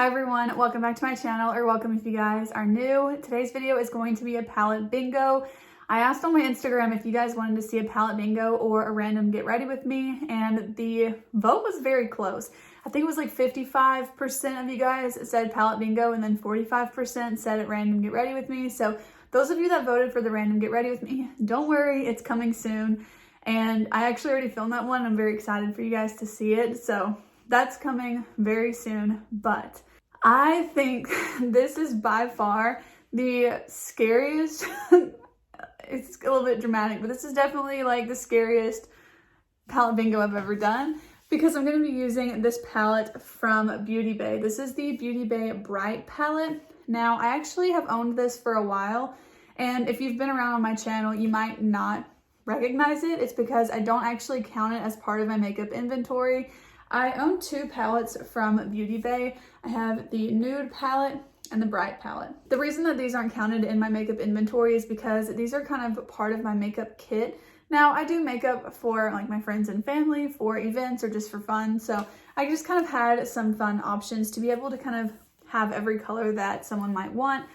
Hi everyone, welcome back to my channel, or welcome if you guys are new. Today's video is going to be a palette bingo. I asked on my Instagram if you guys wanted to see a palette bingo or a random get ready with me, and the vote was very close. I think it was like 55% of you guys said palette bingo and then 45% said random get ready with me. So those of you that voted for the random get ready with me, don't worry, it's coming soon. And I actually already filmed that one. I'm very excited for you guys to see it. So that's coming very soon, but I think this is by far the scariest. It's a little bit dramatic, but this is definitely like the scariest palette bingo I've ever done because I'm going to be using this palette from Beauty Bay. This is the Beauty Bay Bright palette. Now, I actually have owned this for a while, and if you've been around on my channel, you might not recognize it. It's because I don't actually count it as part of my makeup inventory. I own two palettes from Beauty Bay. I have the Nude palette and the Bright palette. The reason that these aren't counted in my makeup inventory is because these are kind of part of my makeup kit. Now, I do makeup for like my friends and family, for events, or just for fun. So I just kind of had some fun options to be able to kind of have every color that someone might want.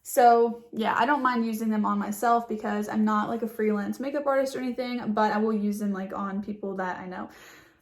So yeah, I don't mind using them on myself because I'm not like a freelance makeup artist or anything, but I will use them like on people that I know.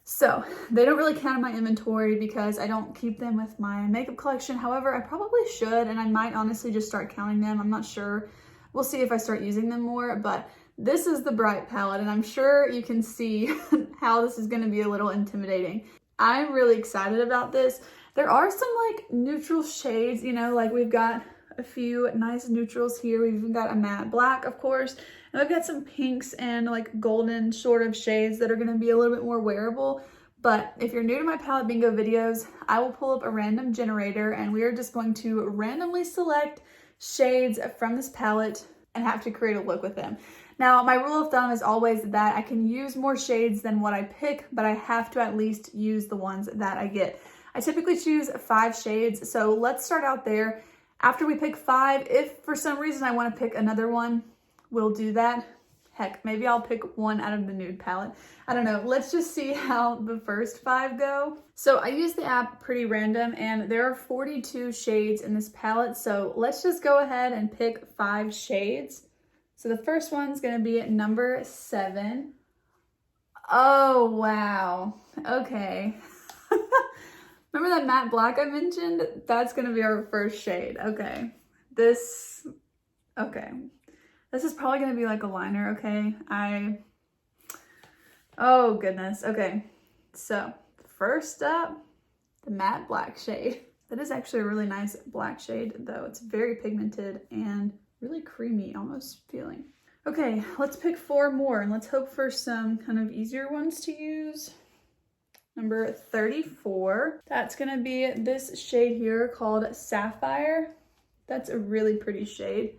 So they don't really count in my inventory because I don't keep them with my makeup collection. However, I probably should, and I might honestly just start counting them. I'm not sure. We'll see if I start using them more, but this is the Bright palette, and I'm sure you can see how this is going to be a little intimidating. I'm really excited about this. There are some like neutral shades, you know, like we've got a few nice neutrals here. We've even got a matte black, of course. And I've got some pinks and like golden sort of shades that are going to be a little bit more wearable. But if you're new to my palette bingo videos, I will pull up a random generator and we are just going to randomly select shades from this palette and have to create a look with them. Now, my rule of thumb is always that I can use more shades than what I pick, but I have to at least use the ones that I get. I typically choose 5 shades, so let's start out there. After we pick 5, if for some reason I want to pick another one, we'll do that. Heck, maybe I'll pick one out of the Nude palette. I don't know. Let's just see how the first 5 go. So I use the app Pretty Random, and there are 42 shades in this palette. So let's just go ahead and pick 5 shades. So the first one's going to be at number 7. Oh, wow. Okay. Remember that matte black I mentioned? That's going to be our first shade. Okay. This is probably going to be like a liner, okay? Oh goodness. Okay. So first up, the matte black shade. That is actually a really nice black shade though. It's very pigmented and really creamy almost feeling. Okay, let's pick 4 more and let's hope for some kind of easier ones to use. Number 34, that's gonna be this shade here called Sapphire. That's a really pretty shade.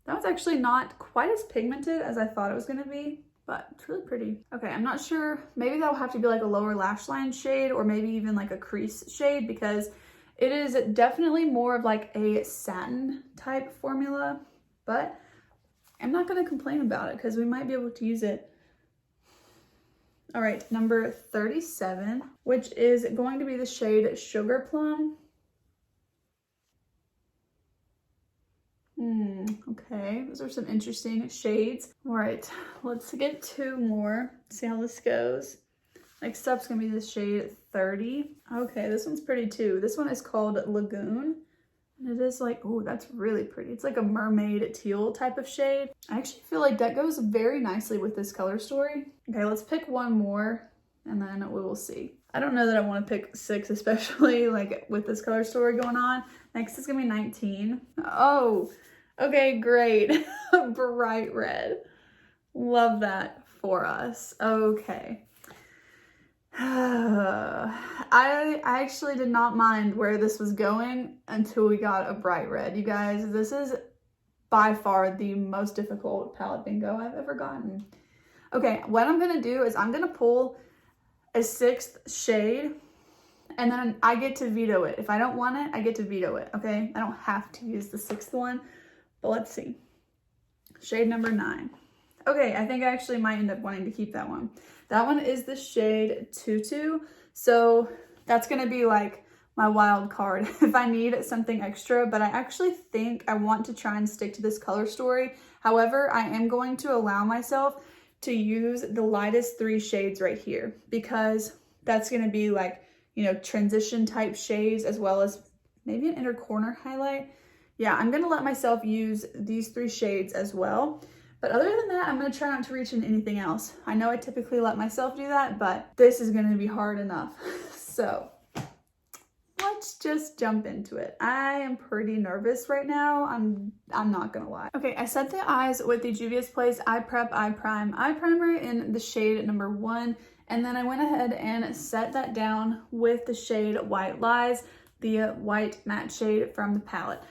That was actually not quite as pigmented as I thought it was gonna be, but it's really pretty. Okay, I'm not sure, maybe that'll have to be like a lower lash line shade or maybe even like a crease shade because it is definitely more of like a satin type formula, but I'm not gonna complain about it because we might be able to use it. All right, number 37, which is going to be the shade Sugar Plum. Okay, those are some interesting shades. All right, let's get 2 more, see how this goes. Next up's gonna be the shade 30. Okay, this one's pretty too. This one is called Lagoon. And it is like, oh, that's really pretty. It's like a mermaid teal type of shade. I actually feel like that goes very nicely with this color story. Okay, let's pick 1 more and then we will see. I don't know that I want to pick 6, especially like with this color story going on. Next is gonna be 19. Oh, okay, great. Bright red. Love that for us. Okay. I actually did not mind where this was going until we got a bright red. You guys, this is by far the most difficult palette bingo I've ever gotten. Okay, what I'm gonna do is I'm gonna pull a 6th shade and then I get to veto it. If I don't want it, I get to veto it, okay? I don't have to use the 6th one, but let's see. Shade number 9. Okay, I think I actually might end up wanting to keep that one. That one is the shade Tutu. So that's gonna be like my wild card if I need something extra, but I actually think I want to try and stick to this color story. However, I am going to allow myself to use the lightest 3 shades right here because that's going to be like, you know, transition type shades as well as maybe an inner corner highlight. Yeah, I'm going to let myself use these 3 shades as well. But other than that, I'm going to try not to reach into anything else. I know I typically let myself do that, but this is going to be hard enough. So let's just jump into it. I am pretty nervous right now. I'm not gonna lie. Okay, I set the eyes with the Juvia's Place Eye Prep Eye Prime Eye Primer in the shade number 1. And then I went ahead and set that down with the shade White Lies, the white matte shade from the palette.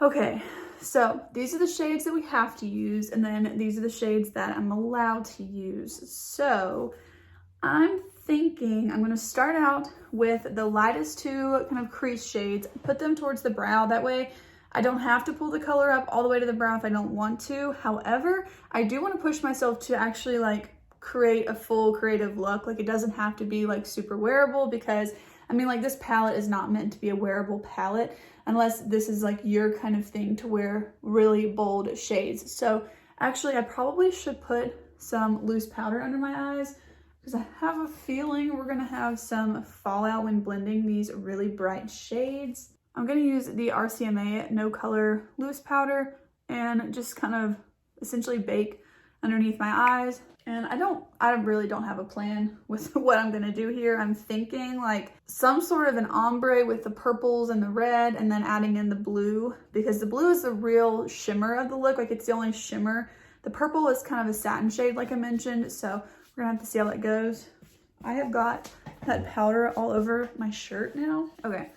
Okay, so these are the shades that we have to use, and then these are the shades that I'm allowed to use. So I'm thinking I'm going to start out with the lightest 2 kind of crease shades, put them towards the brow. That way I don't have to pull the color up all the way to the brow if I don't want to. However, I do want to push myself to actually like create a full creative look. Like it doesn't have to be like super wearable because I mean like this palette is not meant to be a wearable palette unless this is like your kind of thing to wear really bold shades. So actually I probably should put some loose powder under my eyes because I have a feeling we're gonna have some fallout when blending these really bright shades. I'm gonna use the RCMA No Color Loose Powder and just kind of essentially bake underneath my eyes. And I really don't have a plan with what I'm gonna do here. I'm thinking like some sort of an ombre with the purples and the red and then adding in the blue because the blue is the real shimmer of the look. Like it's the only shimmer. The purple is kind of a satin shade like I mentioned. So we're gonna have to see how that goes. I have got that powder all over my shirt now. Okay,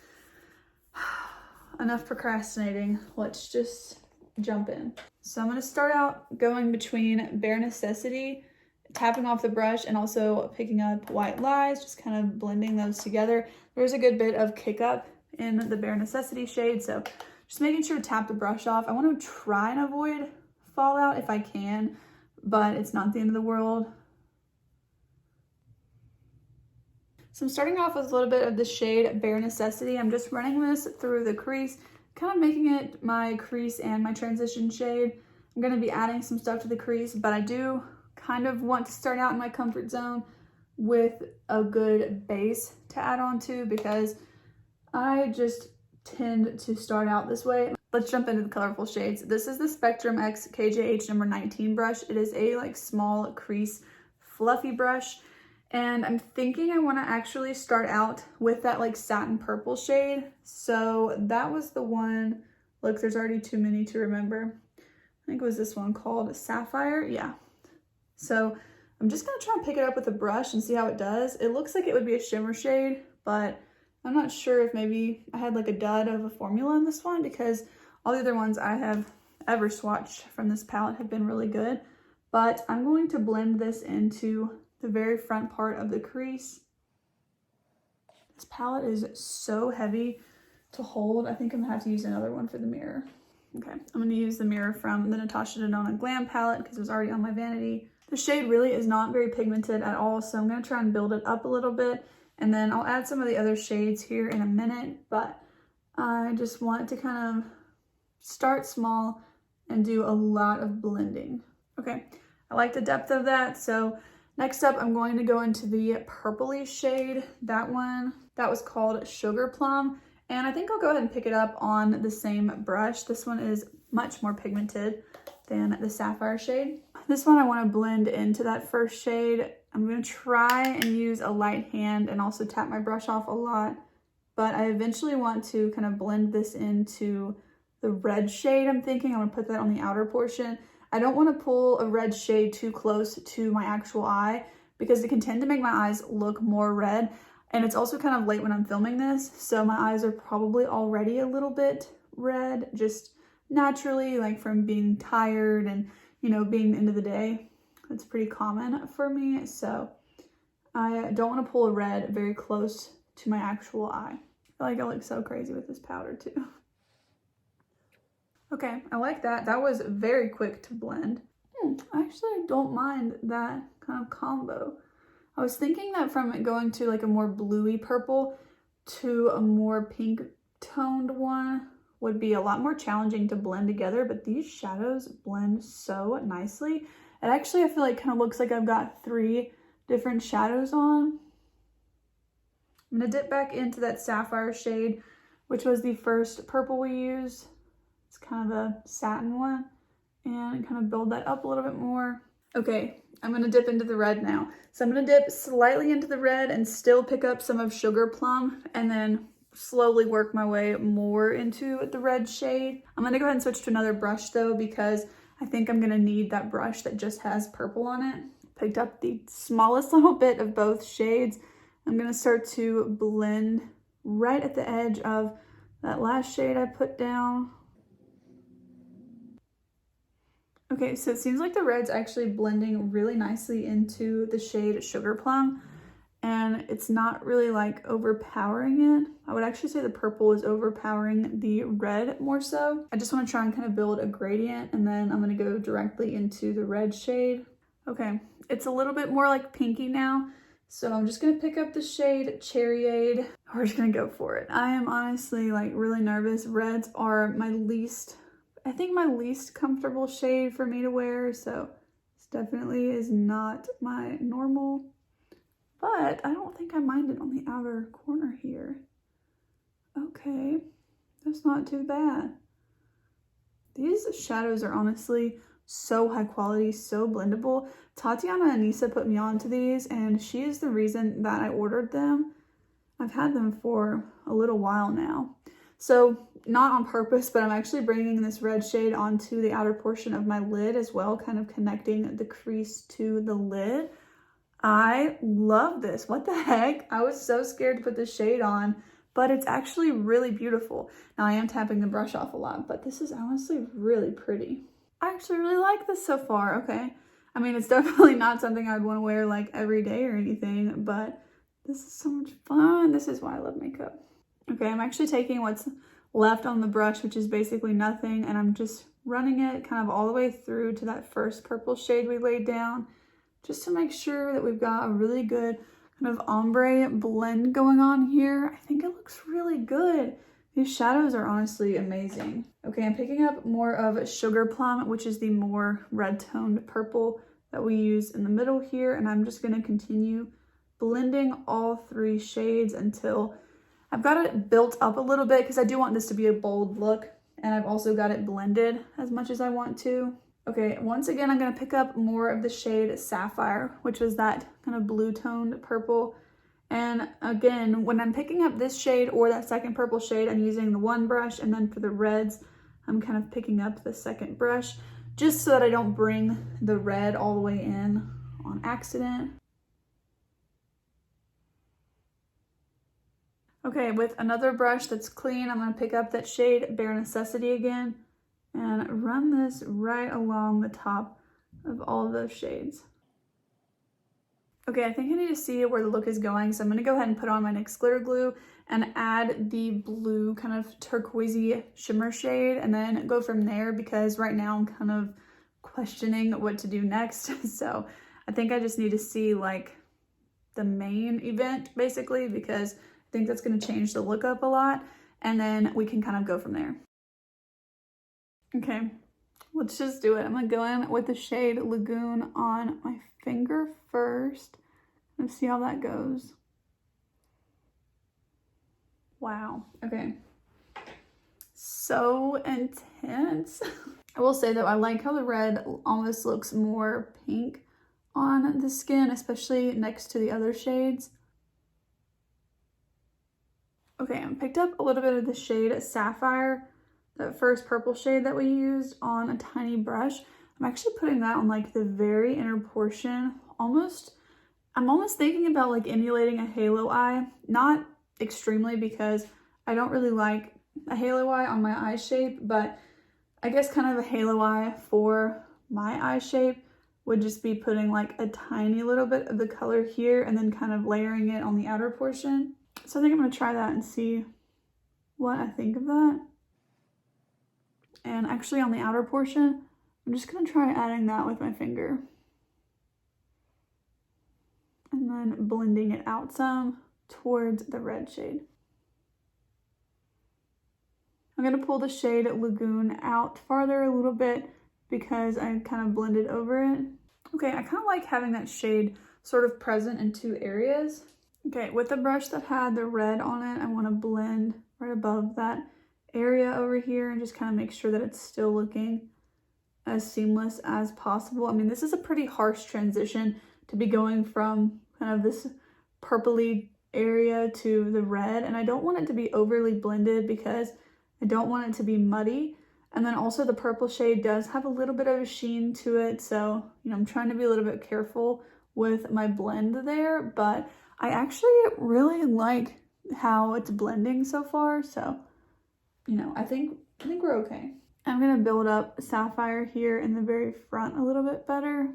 enough procrastinating. Let's just jump in. So I'm gonna start out going between Bare Necessity, tapping off the brush, and also picking up White Lies, just kind of blending those together. There's a good bit of kick up in the Bare Necessity shade, so just making sure to tap the brush off. I want to try and avoid fallout if I can, but it's not the end of the world. So I'm starting off with a little bit of the shade Bare Necessity. I'm just running this through the crease, kind of making it my crease and my transition shade. I'm going to be adding some stuff to the crease, but I do kind of want to start out in my comfort zone with a good base to add on to because I just tend to start out this way. Let's jump into the colorful shades. This is the Spectrum X KJH number 19 brush. It is a like small crease fluffy brush. And I'm thinking I want to actually start out with that like satin purple shade. So that was the one, look, there's already too many to remember. I think it was this one called Sapphire. Yeah. So I'm just going to try and pick it up with a brush and see how it does. It looks like it would be a shimmer shade, but I'm not sure if maybe I had like a dud of a formula in this one because all the other ones I have ever swatched from this palette have been really good. But I'm going to blend this into the very front part of the crease. This palette is so heavy to hold. I think I'm gonna have to use another one for the mirror. Okay, I'm gonna use the mirror from the Natasha Denona Glam palette because it was already on my vanity. The shade really is not very pigmented at all, so I'm gonna try and build it up a little bit, and then I'll add some of the other shades here in a minute, but I just want to kind of start small and do a lot of blending. Okay, I like the depth of that, so next up, I'm going to go into the purpley shade. That one, that was called Sugar Plum. And I think I'll go ahead and pick it up on the same brush. This one is much more pigmented than the Sapphire shade. This one I want to blend into that first shade. I'm going to try and use a light hand and also tap my brush off a lot. But I eventually want to kind of blend this into the red shade. I'm thinking I'm going to put that on the outer portion. I don't want to pull a red shade too close to my actual eye because it can tend to make my eyes look more red. And it's also kind of late when I'm filming this, so my eyes are probably already a little bit red, just naturally, like from being tired and, you know, being the end of the day. It's pretty common for me, so I don't want to pull a red very close to my actual eye. I feel like I look so crazy with this powder too. Okay, I like that. That was very quick to blend. I actually don't mind that kind of combo. I was thinking that from it going to like a more bluey purple, to a more pink toned one would be a lot more challenging to blend together, but these shadows blend so nicely. It actually, I feel like, kind of looks like I've got 3 different shadows on. I'm gonna dip back into that sapphire shade, which was the first purple we used. It's kind of a satin one, and kind of build that up a little bit more. Okay, I'm gonna dip into the red now. So I'm gonna dip slightly into the red and still pick up some of Sugar Plum, and then slowly work my way more into the red shade. I'm gonna go ahead and switch to another brush though, because I think I'm gonna need that brush that just has purple on it. Picked up the smallest little bit of both shades. I'm gonna start to blend right at the edge of that last shade I put down. Okay, so it seems like the red's actually blending really nicely into the shade Sugar Plum, and it's not really like overpowering it. I would actually say the purple is overpowering the red more so. I just want to try and kind of build a gradient, and then I'm going to go directly into the red shade. Okay, it's a little bit more like pinky now, so I'm just going to pick up the shade Cherryade. We're just going to go for it. I am honestly like really nervous. Reds are my least comfortable shade for me to wear, so this definitely is not my normal. But I don't think I mind it on the outer corner here. Okay, that's not too bad. These shadows are honestly so high quality, so blendable. Tatiana Anissa put me onto these, and she is the reason that I ordered them. I've had them for a little while now. So not on purpose, but I'm actually bringing this red shade onto the outer portion of my lid as well, kind of connecting the crease to the lid. I love this. What the heck? I was so scared to put this shade on, but it's actually really beautiful. Now I am tapping the brush off a lot, but this is honestly really pretty. I actually really like this so far. Okay. I mean, it's definitely not something I'd want to wear like every day or anything, but this is so much fun. This is why I love makeup. Okay, I'm actually taking what's left on the brush, which is basically nothing, and I'm just running it kind of all the way through to that first purple shade we laid down, just to make sure that we've got a really good kind of ombre blend going on here. I think it looks really good. These shadows are honestly amazing. Okay, I'm picking up more of Sugar Plum, which is the more red toned purple that we use in the middle here, and I'm just going to continue blending all 3 shades until I've got it built up a little bit, because I do want this to be a bold look, and I've also got it blended as much as I want to. Okay, once again, I'm going to pick up more of the shade Sapphire, which was that kind of blue toned purple. And again, when I'm picking up this shade or that second purple shade, I'm using the one brush, and then for the reds, I'm kind of picking up the second brush, just so that I don't bring the red all the way in on accident. Okay, with another brush that's clean, I'm going to pick up that shade Bare Necessity again and run this right along the top of all of those shades. Okay, I think I need to see where the look is going, so I'm going to go ahead and put on my NYX glitter glue and add the blue kind of turquoisey shimmer shade, and then go from there, because right now I'm kind of questioning what to do next. So I think I just need to see like the main event basically, because I think that's going to change the look up a lot, and then we can kind of go from there. Okay, let's just do it. I'm going to go in with the shade Lagoon on my finger first and see how that goes. Wow, okay. So intense. I will say though, I like how the red almost looks more pink on the skin, especially next to the other shades. Okay, I picked up a little bit of the shade Sapphire, that first purple shade that we used, on a tiny brush. I'm actually putting that on like the very inner portion. I'm almost thinking about like emulating a halo eye. Not extremely, because I don't really like a halo eye on my eye shape, but I guess kind of a halo eye for my eye shape would just be putting like a tiny little bit of the color here and then kind of layering it on the outer portion. So I think I'm going to try that and see what I think of that. And actually on the outer portion, I'm just going to try adding that with my finger. And then blending it out some towards the red shade. I'm going to pull the shade Lagoon out farther a little bit because I kind of blended over it. Okay, I kind of like having that shade sort of present in two areas. Okay, with the brush that had the red on it, I want to blend right above that area over here and just kind of make sure that it's still looking as seamless as possible. I mean, this is a pretty harsh transition to be going from kind of this purpley area to the red, and I don't want it to be overly blended because I don't want it to be muddy. And then also the purple shade does have a little bit of a sheen to it, so I'm trying to be a little bit careful with my blend there, but I actually really like how it's blending so far, so I think we're okay. I'm gonna build up Sapphire here in the very front a little bit better.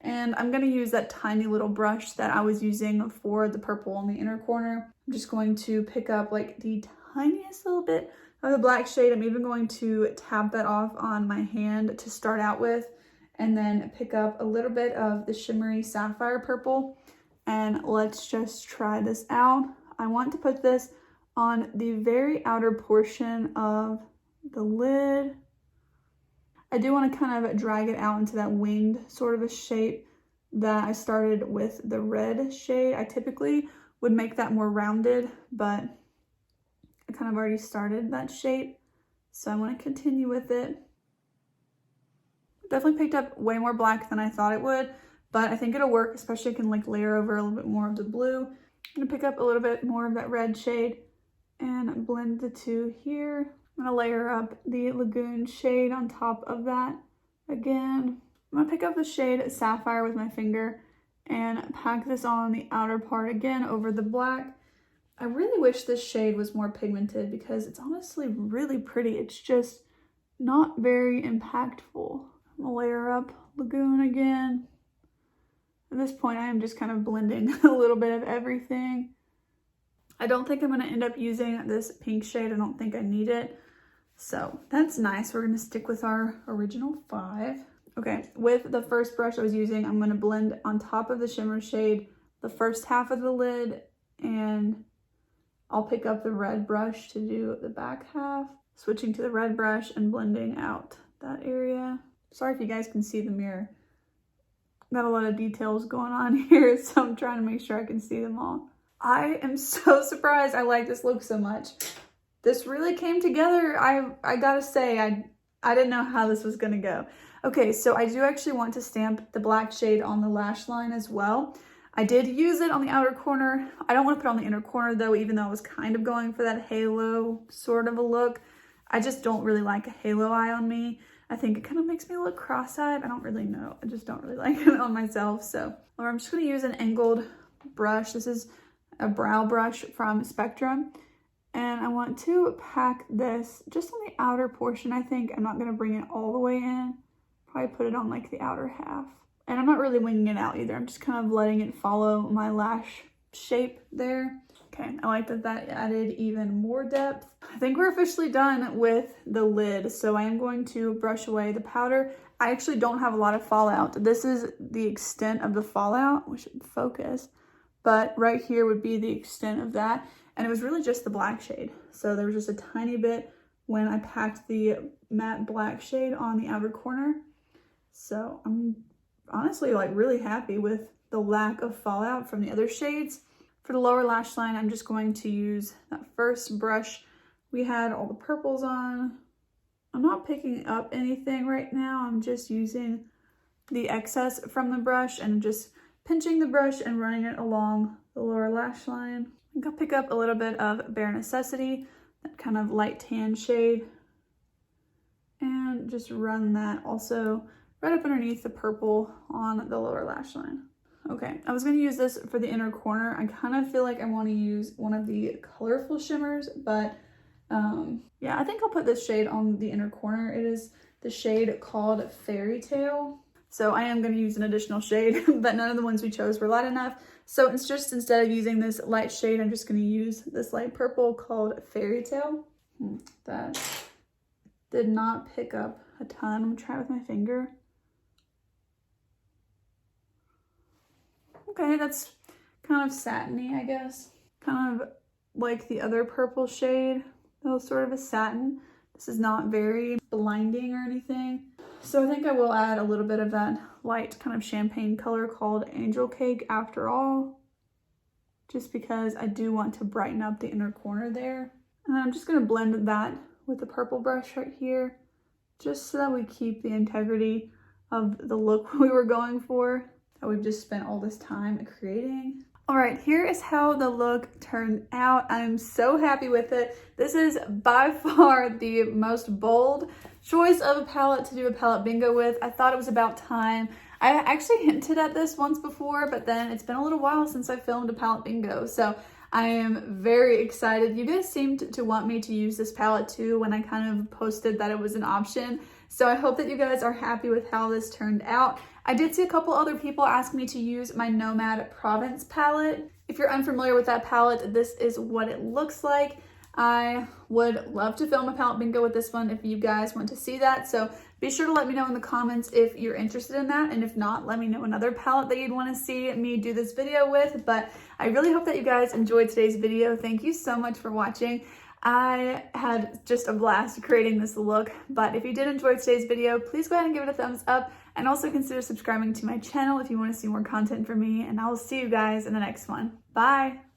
And I'm gonna use that tiny little brush that I was using for the purple on the inner corner. I'm just going to pick up like the tiniest little bit of the black shade. I'm even going to tap that off on my hand to start out with, and then pick up a little bit of the shimmery Sapphire purple. And let's just try this out. I want to put this on the very outer portion of the lid. I do want to kind of drag it out into that winged sort of a shape that I started with the red shade. I typically would make that more rounded, but I kind of already started that shape, so I want to continue with it. Definitely picked up way more black than I thought it would, but I think it'll work, especially I can like layer over a little bit more of the blue. I'm gonna pick up a little bit more of that red shade and blend the two here. I'm gonna layer up the Lagoon shade on top of that again. I'm gonna pick up the shade Sapphire with my finger and pack this on the outer part again over the black. I really wish this shade was more pigmented because it's honestly really pretty. It's just not very impactful. I'm gonna layer up Lagoon again. At this point, I am just kind of blending a little bit of everything. I don't think I'm gonna end up using this pink shade. I don't think I need it. So that's nice. We're gonna stick with our original 5. Okay, with the first brush I was using, I'm gonna blend on top of the shimmer shade the first half of the lid, and I'll pick up the red brush to do the back half, switching to the red brush and blending out that area. Sorry if you guys can see the mirror. Got a lot of details going on here, so I'm trying to make sure I can see them all. I am so surprised I like this look so much. This really came together. I gotta say, I didn't know how this was gonna go. Okay, so I do actually want to stamp the black shade on the lash line as well. I did use it on the outer corner. I don't want to put it on the inner corner though, even though I was kind of going for that halo sort of a look. I just don't really like a halo eye on me. I think it kind of makes me look cross-eyed. I don't really know. I just don't really like it on myself. So, or I'm just gonna use an angled brush. This is a brow brush from Spectrum. And I want to pack this just on the outer portion, I think. I'm not gonna bring it all the way in. Probably put it on like the outer half. And I'm not really winging it out either. I'm just kind of letting it follow my lash shape there. Okay, I like that that added even more depth. I think we're officially done with the lid. So I am going to brush away the powder. I actually don't have a lot of fallout. This is the extent of the fallout. We should focus. But right here would be the extent of that. And it was really just the black shade. So there was just a tiny bit when I packed the matte black shade on the outer corner. So I'm honestly like really happy with the lack of fallout from the other shades. For the lower lash line, I'm just going to use that first brush. We had all the purples on. I'm not picking up anything right now. I'm just using the excess from the brush and just pinching the brush and running it along the lower lash line. I'm gonna pick up a little bit of Bare Necessity, that kind of light tan shade, and just run that also right up underneath the purple on the lower lash line. Okay, I was gonna use this for the inner corner. I kind of feel like I wanna use one of the colorful shimmers, but yeah, I think I'll put this shade on the inner corner. It is the shade called Fairy Tale. So I am gonna use an additional shade, but none of the ones we chose were light enough. So it's just, instead of using this light shade, I'm just gonna use this light purple called Fairy Tale. That did not pick up a ton. I'm gonna try with my finger. Okay, that's kind of satiny, I guess. Kind of like the other purple shade though sort of a satin. This is not very blinding or anything. So I think I will add a little bit of that light kind of champagne color called Angel Cake after all, just because I do want to brighten up the inner corner there. And I'm just gonna blend that with the purple brush right here, just so that we keep the integrity of the look we were going for, that we've just spent all this time creating. All right, here is how the look turned out. I'm so happy with it. This is by far the most bold choice of a palette to do a palette bingo with. I thought it was about time. I actually hinted at this once before, but then it's been a little while since I filmed a palette bingo, so I am very excited. You guys seemed to want me to use this palette too when I kind of posted that it was an option. So I hope that you guys are happy with how this turned out. I did see a couple other people ask me to use my Nomad Province palette. If you're unfamiliar with that palette, this is what it looks like. I would love to film a palette bingo with this one if you guys want to see that. So be sure to let me know in the comments if you're interested in that. And if not, let me know another palette that you'd want to see me do this video with. But I really hope that you guys enjoyed today's video. Thank you so much for watching. I had just a blast creating this look, but if you did enjoy today's video, please go ahead and give it a thumbs up and also consider subscribing to my channel if you want to see more content from me, and I'll see you guys in the next one. Bye!